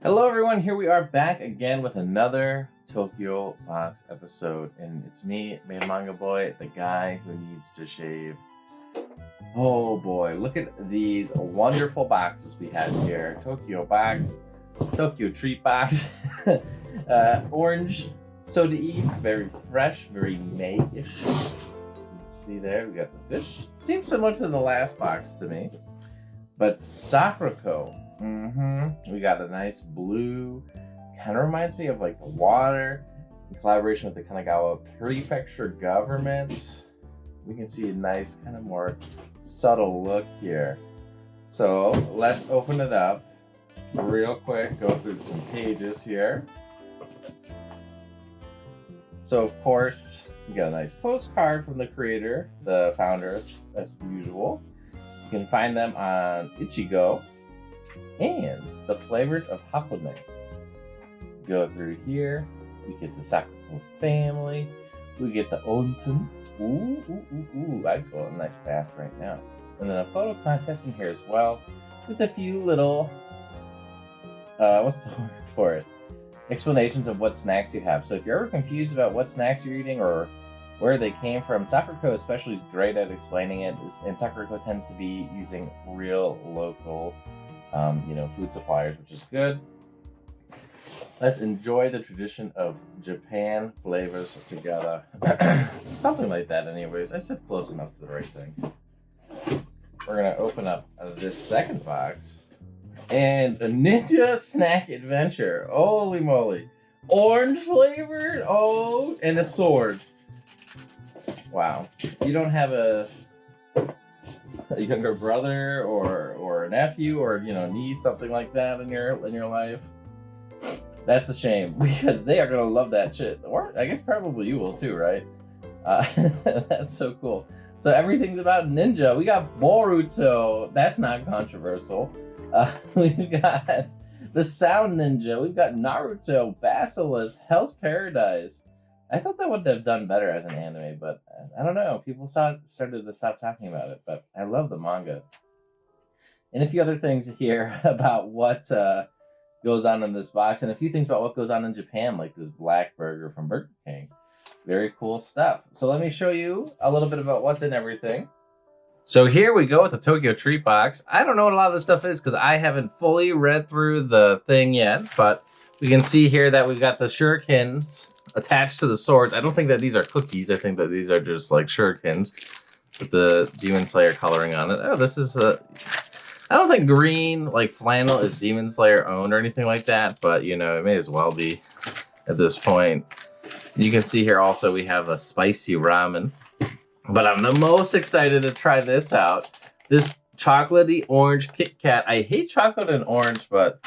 Hello everyone, here we are back again with another Tokyo Box episode, and it's me, Main Manga Boy, the guy who needs to shave. Oh boy, look at these wonderful boxes we have here. Tokyo Box, Tokyotreat box, orange soda-y, very fresh, very May-ish. You can see there, we got the fish. Seems similar to the last box to me, but Sakuraco. We got a nice blue, kind of reminds me of like the water, in collaboration with the Kanagawa Prefecture government. We can see a nice kind of more subtle look here. So let's open it up real quick, go through some pages here. So of course, you got a nice postcard from the creator, the founder, as usual. You can find them on Ichigo and the flavors of Hakone. Go through here, we get the Sakuraco family, we get the onsen. Ooh, I'd go on a nice bath right now. And then a photo contest in here as well, with a few little, what's the word for it? Explanations of what snacks you have. So if you're ever confused about what snacks you're eating or where they came from, Sakuraco especially is great at explaining it, and Sakuraco tends to be using real local food suppliers, which is good. Let's enjoy the tradition of Japan flavors together. Something like that anyways. I said close enough to the right thing. We're gonna open up this second box. And a ninja snack adventure. Holy moly. Orange flavored? Oh, and a sword. Wow. You don't have a younger brother or a nephew or niece, something like that in your life, that's a shame, because they are gonna love that shit. Or I guess probably you will too, right? That's so cool. So everything's about ninja. We got Boruto. That's not controversial. We've got the Sound Ninja. We've got Naruto, Basilisk, Hell's Paradise. I thought that would have done better as an anime, but I don't know. People started to stop talking about it, but I love the manga. And a few other things here about what goes on in this box, and a few things about what goes on in Japan, like this black burger from Burger King. Very cool stuff. So let me show you a little bit about what's in everything. So here we go with the Tokyotreat box. I don't know what a lot of this stuff is because I haven't fully read through the thing yet, but we can see here that we've got the shurikens attached to the swords. I don't think that these are cookies. I think that these are just like shurikens with the Demon Slayer coloring on it. Oh, this is I don't think green like flannel is Demon Slayer owned or anything like that, but it may as well be at this point. You can see here also we have a spicy ramen, but I'm the most excited to try this out. This chocolatey orange Kit Kat. I hate chocolate and orange, but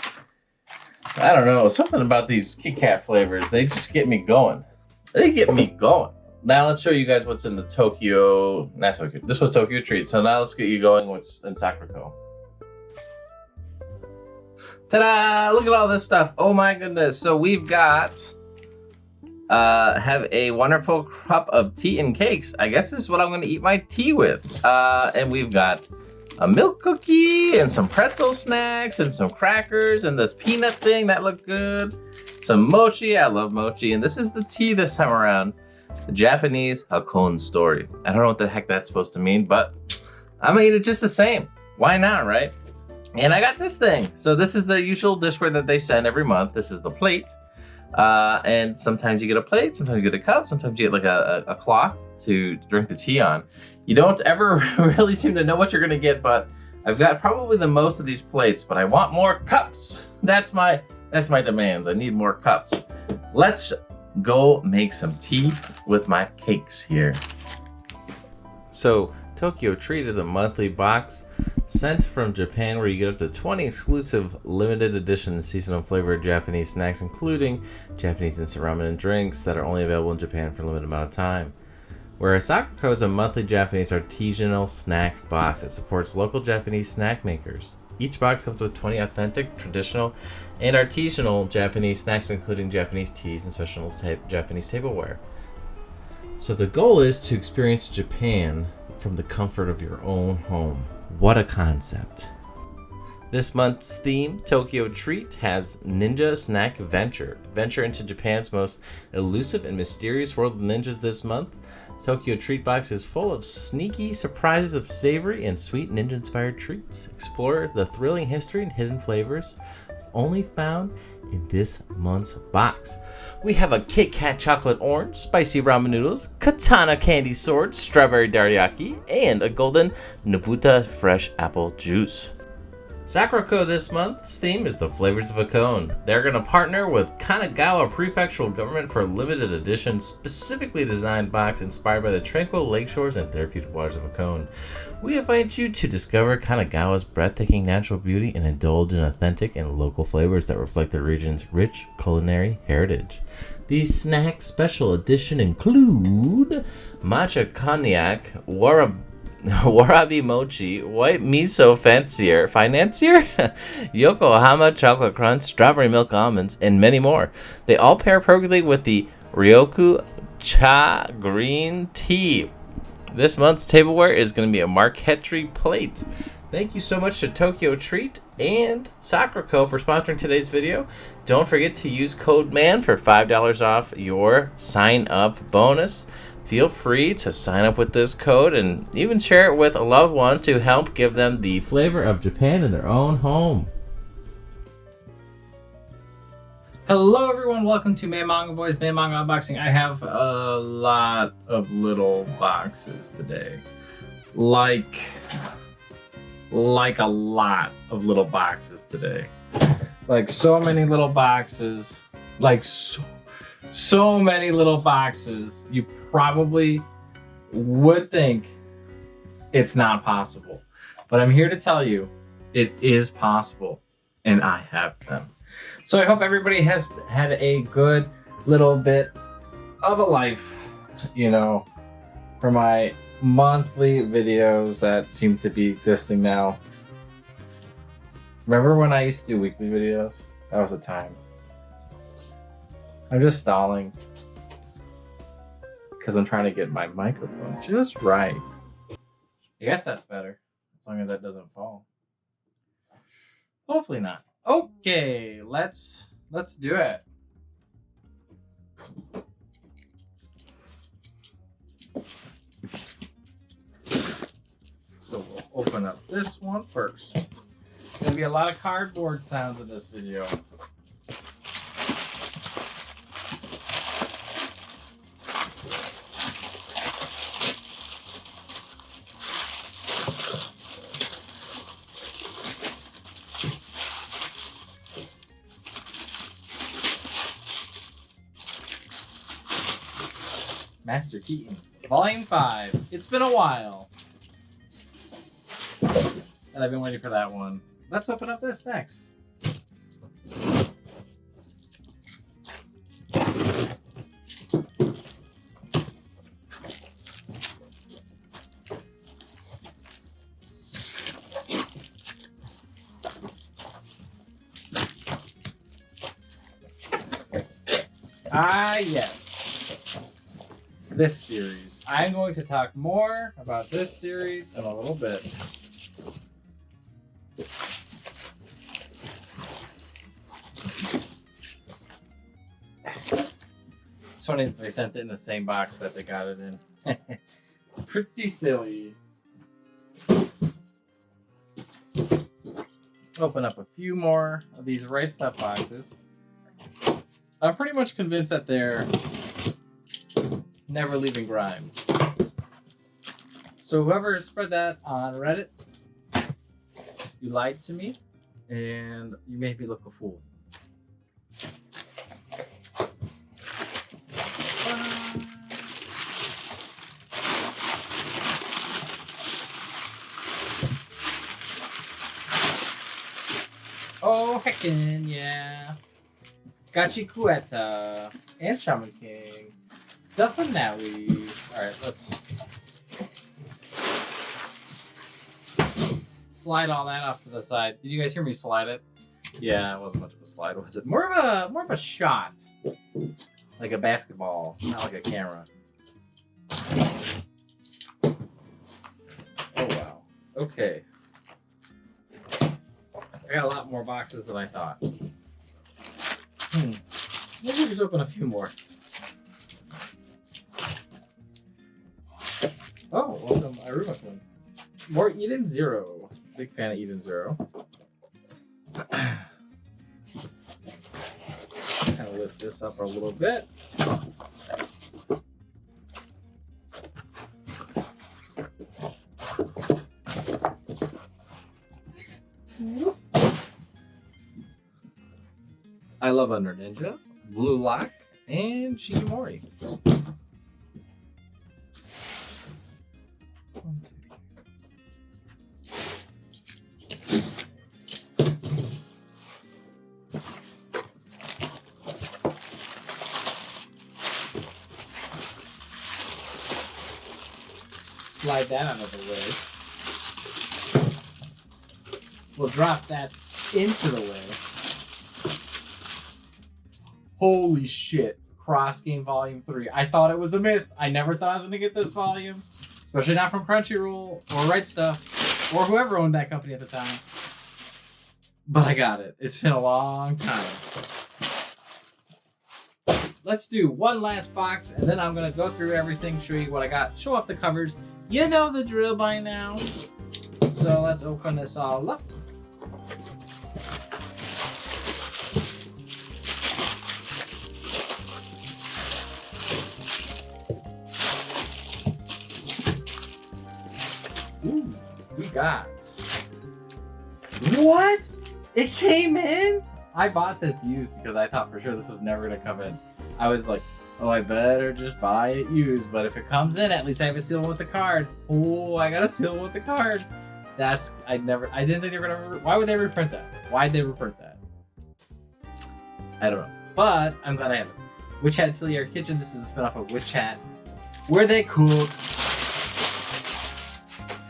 I don't know, something about these Kit Kat flavors, they just get me going. They get me going. Now let's show you guys what's in the this was Tokyotreat. So now let's get you going what's in Sakuraco. Ta-da! Look at all this stuff. Oh my goodness. So we've got, have a wonderful cup of tea and cakes. I guess this is what I'm gonna eat my tea with. And we've got a milk cookie and some pretzel snacks and some crackers and this peanut thing that looked good. Some mochi, I love mochi. And this is the tea this time around. The Japanese Hakone story. I don't know what the heck that's supposed to mean, but I'm gonna eat it just the same. Why not, right? And I got this thing. So this is the usual dishware that they send every month. This is the plate. And sometimes you get a plate, sometimes you get a cup, sometimes you get like a cloth to drink the tea on. You don't ever really seem to know what you're gonna get, but I've got probably the most of these plates, but I want more cups. That's my demands. I need more cups. Let's go make some tea with my cakes here. So Tokyotreat is a monthly box sent from Japan where you get up to 20 exclusive limited edition seasonal flavored Japanese snacks, including Japanese instant ramen and drinks that are only available in Japan for a limited amount of time. Whereas Sakuraco is a monthly Japanese artisanal snack box that supports local Japanese snack makers. Each box comes with 20 authentic, traditional, and artisanal Japanese snacks, including Japanese teas and special Japanese tableware. So the goal is to experience Japan from the comfort of your own home. What a concept. This month's theme, Tokyotreat, has Ninja Snack Venture. Venture into Japan's most elusive and mysterious world of ninjas this month. Tokyotreat box is full of sneaky surprises of savory and sweet ninja-inspired treats. Explore the thrilling history and hidden flavors only found in this month's box. We have a Kit Kat chocolate orange, spicy ramen noodles, katana candy sword, strawberry teriyaki, and a golden Nobuta fresh apple juice. Sakuraco this month's theme is the flavors of a cone. They're going to partner with Kanagawa Prefectural Government for a limited edition, specifically designed box inspired by the tranquil lake shores and therapeutic waters of a cone. We invite you to discover Kanagawa's breathtaking natural beauty and indulge in authentic and local flavors that reflect the region's rich culinary heritage. These snack special edition include matcha cognac, warabi mochi, white miso financier, Yokohama chocolate crunch, strawberry milk almonds, and many more. They all pair perfectly with the Ryoku cha green tea. This month's tableware is going to be a marquetry plate. Thank you so much to Tokyotreat and Sakuraco for sponsoring today's video. Don't forget to use code MAN for $5 off your sign up bonus. Feel free to sign up with this code and even share it with a loved one to help give them the flavor of Japan in their own home. Hello everyone, welcome to Man Manga Boys, Man Manga Unboxing. I have a lot of little boxes today. Like a lot of little boxes today. Like so many little boxes. Like so many little boxes. You probably would think it's not possible. But I'm here to tell you it is possible, and I have them. So I hope everybody has had a good little bit of a life, you know, for my monthly videos that seem to be existing now. Remember when I used to do weekly videos? That was a time. I'm just stalling because I'm trying to get my microphone just right. I guess that's better, as long as that doesn't fall. Hopefully not. Okay, let's do it. So we'll open up this one first. There's gonna be a lot of cardboard sounds in this video. Master Keaton, Volume 5. It's been a while. And I've been waiting for that one. Let's open up this next. Ah, yes. This series. I'm going to talk more about this series in a little bit. It's funny that they sent it in the same box that they got it in. Pretty silly. Open up a few more of these Rightstuf boxes. I'm pretty much convinced that they're never leaving Grimes. So whoever spread that on Reddit, you lied to me, and you made me look a fool. Oh, heckin' yeah. Gachikueta and Shaman King. The finale. Alright, let's slide all that off to the side. Did you guys hear me slide it? Yeah, it wasn't much of a slide, was it? More of a shot. Like a basketball, not like a camera. Oh wow. Okay. I got a lot more boxes than I thought. Maybe just open a few more. Oh, welcome, Iruma-kun. More Eden Zero. Big fan of Eden Zero. Kind of lift this up a little bit. I Love Under Ninja, Blue Lock, and Shikimori. Slide that out of the way. We'll drop that into the way. Holy shit. Cross Game Volume 3. I thought it was a myth. I never thought I was going to get this volume. Especially not from Crunchyroll or Rightstuf or whoever owned that company at the time. But I got it. It's been a long time. Let's do one last box and then I'm going to go through everything, show you what I got, show off the covers. You know the drill by now. So let's open this all up. Ooh, we got... What? It came in? I bought this used because I thought for sure this was never going to come in. I was like, oh, I better just buy it used. But if it comes in, at least I have a seal with the card. Oh, I got a seal with the card. That's, I didn't think they were going to, why would they reprint that? Why'd they reprint that? I don't know. But I'm glad I have it. Witch Hat Atelier Kitchen. This is a spinoff of Witch Hat, where they cook.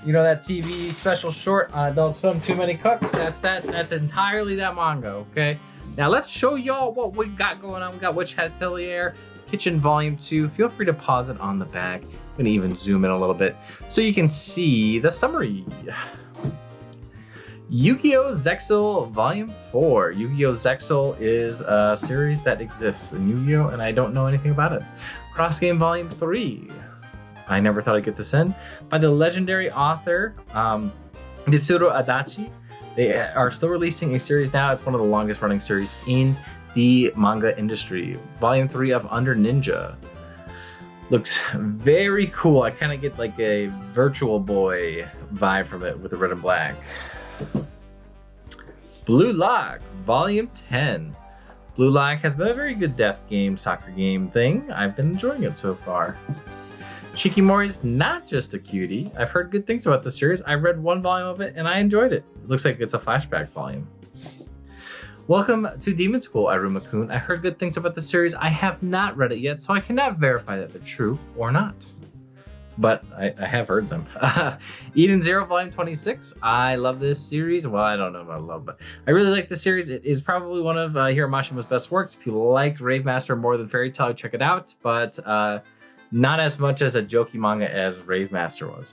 You know that TV special short on Adult Swim, Too Many Cooks? That's entirely that manga, okay? Now let's show y'all what we got going on. We got Witch Hat Atelier Kitchen Volume 2. Feel free to pause it on the back. I'm gonna even zoom in a little bit so you can see the summary. Yu-Gi-Oh! Zexal Volume 4. Yu-Gi-Oh! Zexal is a series that exists in Yu-Gi-Oh! And I don't know anything about it. Cross Game Volume 3. I never thought I'd get this in. By the legendary author, Mitsuru Adachi. They are still releasing a series now. It's one of the longest running series in the manga industry. Volume 3 of Under Ninja. Looks very cool. I kind of get like a Virtual Boy vibe from it with the red and black. Blue Lock, Volume 10. Blue Lock has been a very good death game, soccer game thing. I've been enjoying it so far. Shikimori's not just a cutie. I've heard good things about the series. I read one volume of it and I enjoyed it. It looks like it's a flashback volume. Welcome to Demon School, Iruma-kun. I heard good things about the series. I have not read it yet, so I cannot verify that they're true or not. But I have heard them. Eden Zero, Volume 26. I love this series. Well, I don't know about love, but I really like this series. It is probably one of Hiro Mashima's best works. If you liked Rave Master more than Fairy Tail, check it out. But not as much as a jokey manga as Rave Master was,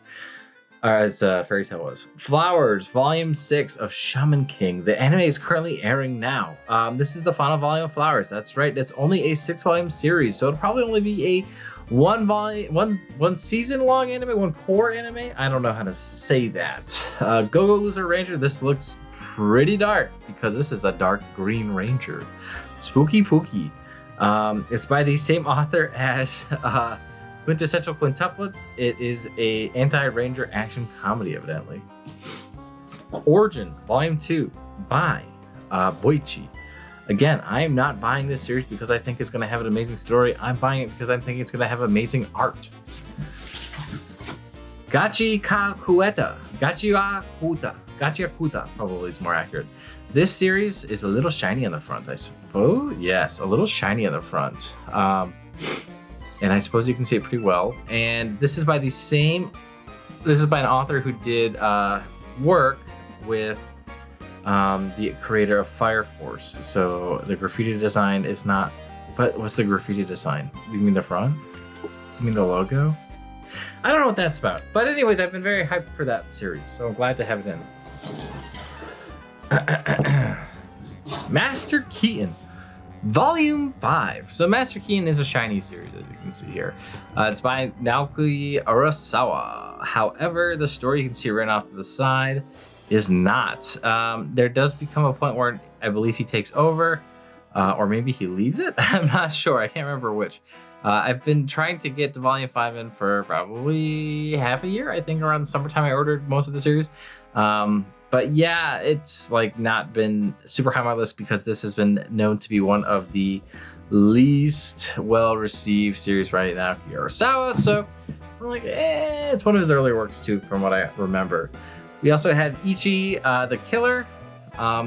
or as Fairy Tail was. Flowers, Volume 6 of Shaman King. The anime is currently airing now. This is the final volume of Flowers. That's right. It's only a 6-volume series, so it'll probably only be a one season long anime, one core anime. I don't know how to say that. Go-Go Loser Ranger. This looks pretty dark because this is a dark green ranger. Spooky Pooky. It's by the same author as Quintessential Quintuplets. It is a anti-ranger action comedy, evidently. Origin, Volume 2 by Boichi. Again, I am not buying this series because I think it's going to have an amazing story. I'm buying it because I'm thinking it's going to have amazing art. Gachi Akuta probably is more accurate. This series is a little shiny on the front, I suppose. Yes, a little shiny on the front. And I suppose you can see it pretty well. And this is by the same, this is by an author who did work with the creator of Fire Force. So the graffiti design is not, but what's the graffiti design? You mean the front? You mean the logo? I don't know what that's about. But anyways, I've been very hyped for that series, so I'm glad to have it in. Master Keaton, Volume 5. So Master Keaton is a shiny series, as you can see here. It's by Naoki Urasawa. However, the story you can see right off to the side is not. There does become a point where I believe he takes over, or maybe he leaves it. I'm not sure. I can't remember which. I've been trying to get to Volume 5 in for probably half a year. I think around the summertime I ordered most of the series. But yeah, it's like not been super high on my list because this has been known to be one of the least well-received series right now, Urasawa. So I'm like, it's one of his earlier works too, from what I remember. We also had Ichi the Killer.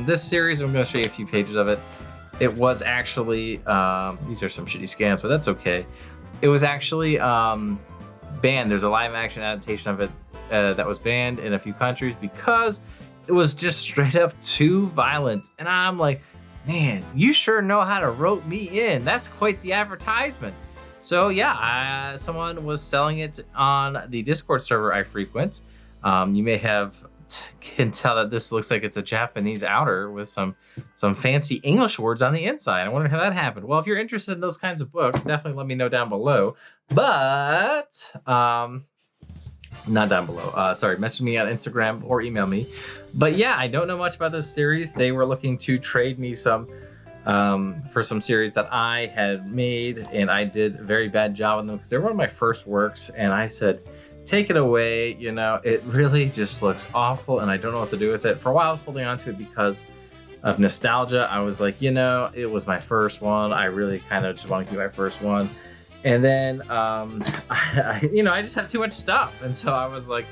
This series, I'm going to show you a few pages of it. It was actually, these are some shitty scans, but that's okay. It was actually banned. There's a live action adaptation of it that was banned in a few countries because it was just straight up too violent. And I'm like, man, you sure know how to rope me in. That's quite the advertisement. So yeah, someone was selling it on the Discord server I frequent. You may can tell that this looks like it's a Japanese outer with some fancy English words on the inside. I wonder how that happened. Well, if you're interested in those kinds of books, definitely let me know down below. But not down below. Sorry, message me on Instagram or email me. But yeah, I don't know much about this series. They were looking to trade me some for some series that I had made, and I did a very bad job on them because they were one of my first works, and I said, take it away. You know, it really just looks awful, and I don't know what to do with it. For a while, I was holding on to it because of nostalgia. I was like, you know, it was my first one. I really kind of just want to keep my first one. And then, I just have too much stuff. And so I was like,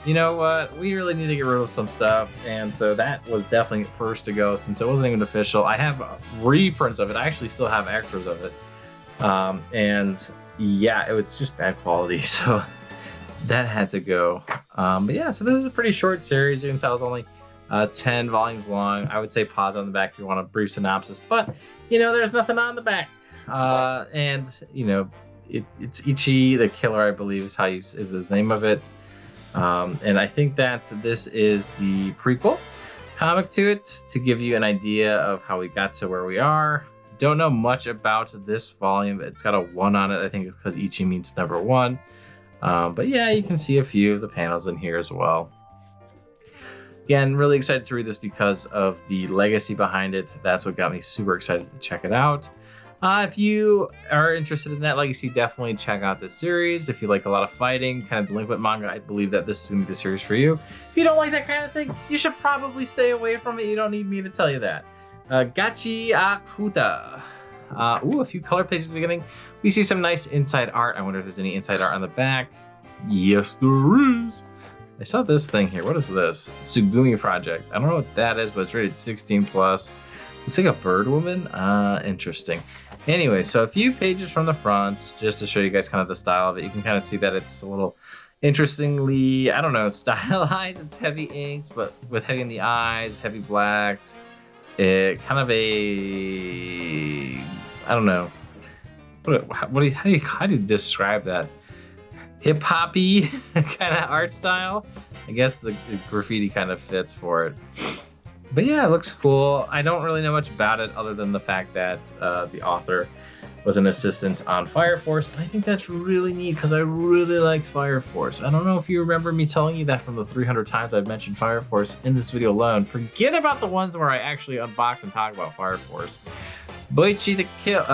you know what? We really need to get rid of some stuff. And so that was definitely first to go since it wasn't even official. I have reprints of it. I actually still have extras of it. And yeah, it was just bad quality. So that had to go. But yeah, so this is a pretty short series. You can tell it's only 10 volumes long. I would say pause on the back if you want a brief synopsis. But, you know, there's nothing on the back. And you know, it's Ichi the Killer, I believe is the name of it. And I think that this is the prequel comic to it to give you an idea of how we got to where we are. Don't know much about this volume. It's got a 1 on it. I think it's because Ichi means number 1. But yeah, you can see a few of the panels in here as well. Again, really excited to read this because of the legacy behind it. That's what got me super excited to check it out. If you are interested in that legacy, definitely check out this series. If you like a lot of fighting, kind of delinquent manga, I believe that this is going to be the series for you. If you don't like that kind of thing, you should probably stay away from it. You don't need me to tell you that. Gachi Akuta. Ooh, a few color pages at the beginning. We see some nice inside art. I wonder if there's any inside art on the back. Yes, there is. I saw this thing here. What is this? Tsugumi Project. I don't know what that is, but it's rated 16+. Looks like a bird woman. Interesting. Anyway, so a few pages from the front, just to show you guys kind of the style of it. You can kind of see that it's a little interestingly, I don't know, stylized. It's heavy inks, but with heavy in the eyes, heavy blacks. It kind of a, I don't know. How do you describe that? Hip hoppy kind of art style. I guess the graffiti kind of fits for it. But yeah, it looks cool. I don't really know much about it other than the fact that the author was an assistant on Fire Force. And I think that's really neat because I really liked Fire Force. I don't know if you remember me telling you that from the 300 times I've mentioned Fire Force in this video alone. Forget about the ones where I actually unbox and talk about Fire Force. Boichi the Kill,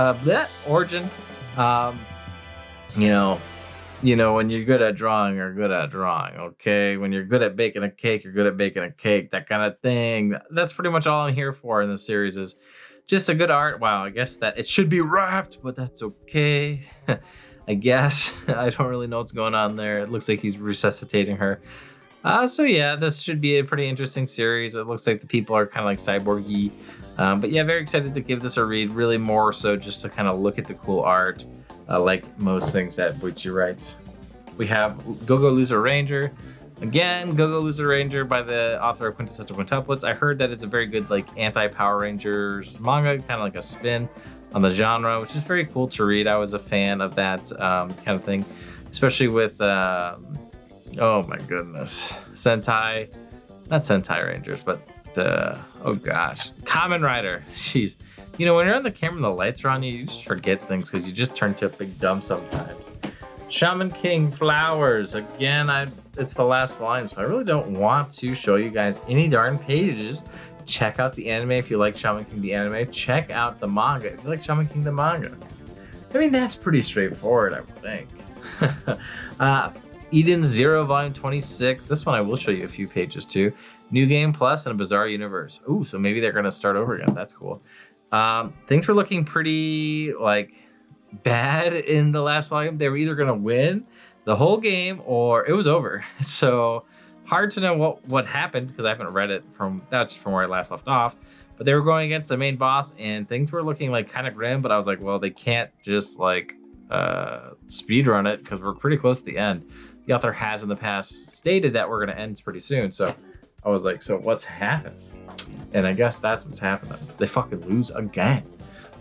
Origin. You know, when you're good at drawing, you're good at drawing, okay? When you're good at baking a cake, you're good at baking a cake, that kind of thing. That's pretty much all I'm here for in this series is just a good art. Wow, I guess that it should be wrapped, but that's okay. I guess. I don't really know what's going on there. It looks like he's resuscitating her. So yeah, this should be a pretty interesting series. It looks like the people are kind of like cyborgy. But yeah, very excited to give this a read. Really more so just to kind of look at the cool art. Like most things that Boichi writes. We have Go-Go Loser Ranger. Again, Go-Go Loser Ranger by the author of Quintessential Quintuplets. I heard that it's a very good like anti-Power Rangers manga, kind of like a spin on the genre, which is very cool to read. I was a fan of that kind of thing, especially with, oh my goodness, Sentai, not Sentai Rangers, but oh gosh, Kamen Rider. Jeez. You know, when you're on the camera and the lights are on you, you just forget things because you just turn to a big dumb sometimes. Shaman King Flowers. Again, it's the last volume, so I really don't want to show you guys any darn pages. Check out the anime if you like Shaman King the anime. Check out the manga if you like Shaman King the manga. I mean, that's pretty straightforward, I would think. Eden Zero Volume 26. This one I will show you a few pages too. New Game Plus and a Bizarre Universe. Ooh, so maybe they're gonna start over again. That's cool. Things were looking pretty like bad in the last volume. They were either gonna win the whole game or it was over. So hard to know what happened because I haven't read it that's from where I last left off. But they were going against the main boss and things were looking like kind of grim, but I was like, well, they can't just like speed run it because we're pretty close to the end. The author has in the past stated that we're gonna end pretty soon. So I was like, so what's happened? And I guess that's what's happening. They fucking lose again.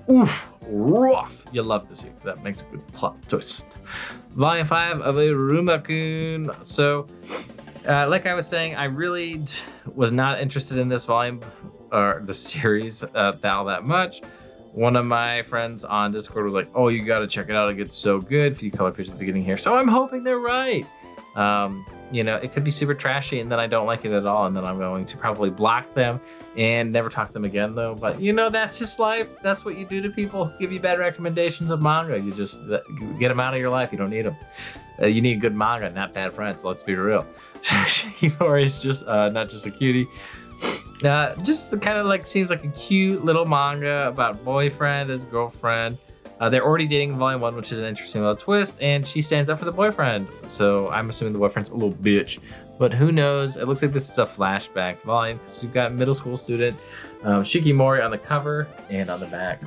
Oof, rough. You love to see because that makes a good plot twist. Volume 5 of Arumakun. So, like I was saying, I really was not interested in this volume or the series all that much. One of my friends on Discord was like, oh, you got to check it out. It gets so good. A few color pages at the beginning here. So I'm hoping they're right. You know, it could be super trashy and then I don't like it at all. And then I'm going to probably block them and never talk to them again though. But you know, that's just life. That's what you do to people who give you bad recommendations of manga. You just get them out of your life. You don't need them. You need good manga, not bad friends. Let's be real. Shikimori is just not just a cutie. Just kind of like seems like a cute little manga about boyfriend, his girlfriend. They're already dating in volume 1, which is an interesting little twist, and she stands up for the boyfriend. So I'm assuming the boyfriend's a little bitch, but who knows? It looks like this is a flashback volume because we've got middle school student Shikimori on the cover and on the back.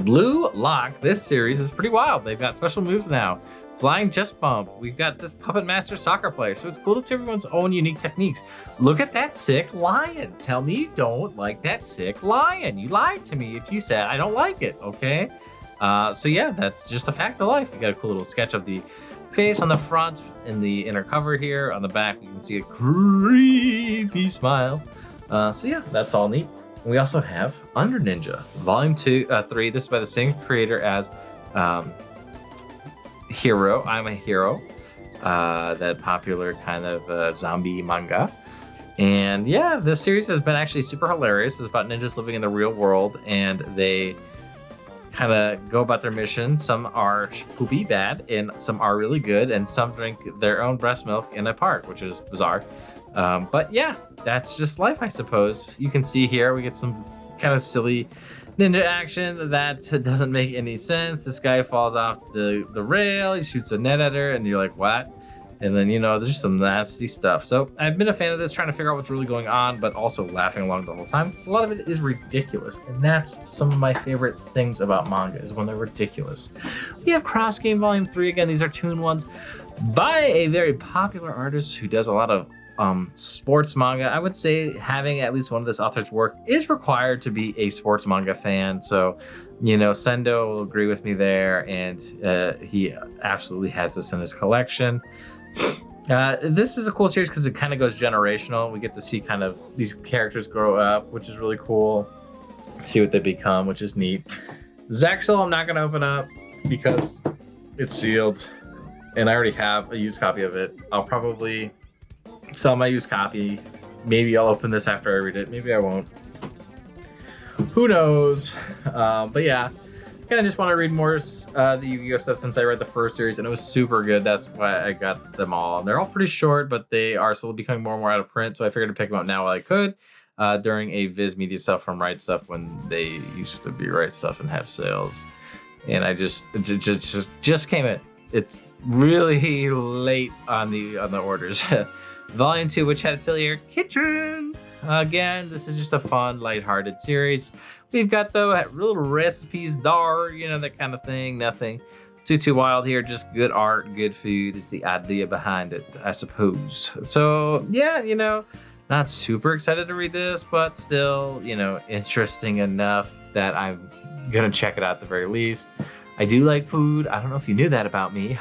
Blue Lock, this series is pretty wild. They've got special moves now. Flying Just Bump. We've got this Puppet Master soccer player. So it's cool to see everyone's own unique techniques. Look at that sick lion. Tell me you don't like that sick lion. You lied to me if you said I don't like it, okay? So yeah, that's just a fact of life. You got a cool little sketch of the face on the front in the inner cover here. On the back, you can see a creepy smile. So yeah, that's all neat. We also have Under Ninja, Volume 3. This is by the same creator as Hero. I'm a Hero, that popular kind of zombie manga. And yeah, this series has been actually super hilarious. It's about ninjas living in the real world and they kind of go about their mission. Some are poopy bad and some are really good and some drink their own breast milk in a park, which is bizarre. But yeah, that's just life, I suppose. You can see here we get some kind of silly ninja action that doesn't make any sense. This guy falls off the rail, he shoots a net at her and you're like, what? And then, you know, there's just some nasty stuff. So I've been a fan of this, trying to figure out what's really going on, but also laughing along the whole time. A lot of it is ridiculous. And that's some of my favorite things about manga is when they're ridiculous. We have Cross Game Volume 3. Again, these are toon ones by a very popular artist who does a lot of sports manga. I would say having at least one of this author's work is required to be a sports manga fan. So, you know, Sendo will agree with me there. And he absolutely has this in his collection. This is a cool series because it kind of goes generational. We get to see kind of these characters grow up, which is really cool. See what they become, which is neat. Zexel, I'm not going to open up because it's sealed and I already have a used copy of it. I'll probably sell my used copy. Maybe I'll open this after I read it. Maybe I won't. Who knows? But yeah. I just want to read more the Yu-Gi-Oh stuff since I read the first series and it was super good. That's why I got them all. And they're all pretty short, but they are still becoming more and more out of print. So I figured to pick them up now while I could during a Viz Media stuff from Rightstuf when they used to be Rightstuf and have sales. And I just came in. It's really late on the orders. Volume 2, Witch Hat Atelier Kitchen. Again, this is just a fun, lighthearted series. We've got the little recipes there, you know, that kind of thing. Nothing too wild here. Just good art, good food is the idea behind it, I suppose. So yeah, you know, not super excited to read this, but still, you know, interesting enough that I'm gonna check it out at the very least. I do like food. I don't know if you knew that about me,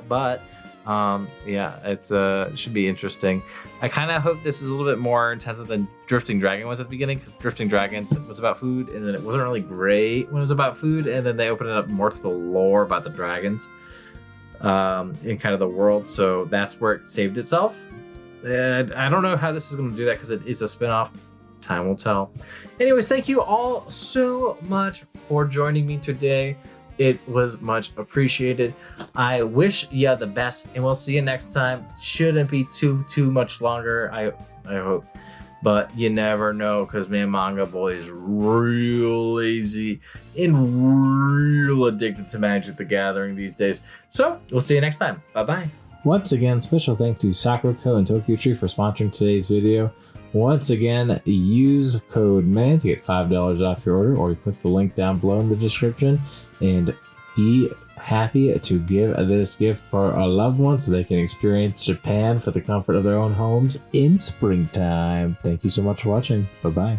but Yeah, it should be interesting. I kind of hope this is a little bit more intensive than Drifting Dragon was at the beginning, because Drifting Dragons was about food, and then it wasn't really great when it was about food, and then they opened it up more to the lore about the dragons in kind of the world, so that's where it saved itself. And I don't know how this is going to do that, because it is a spinoff. Time will tell. Anyways, thank you all so much for joining me today. It was much appreciated. I wish you the best, and we'll see you next time. Shouldn't be too much longer, I hope. But you never know, because man, Manga Boy is real lazy and real addicted to Magic the Gathering these days. So we'll see you next time. Bye-bye. Once again, special thanks to Sakuraco and Tokyotreat for sponsoring today's video. Once again, use code MAN to get $5 off your order, or you click the link down below in the description, and be happy to give this gift for a loved one so they can experience Japan for the comfort of their own homes in springtime. Thank you so much for watching. Bye-bye.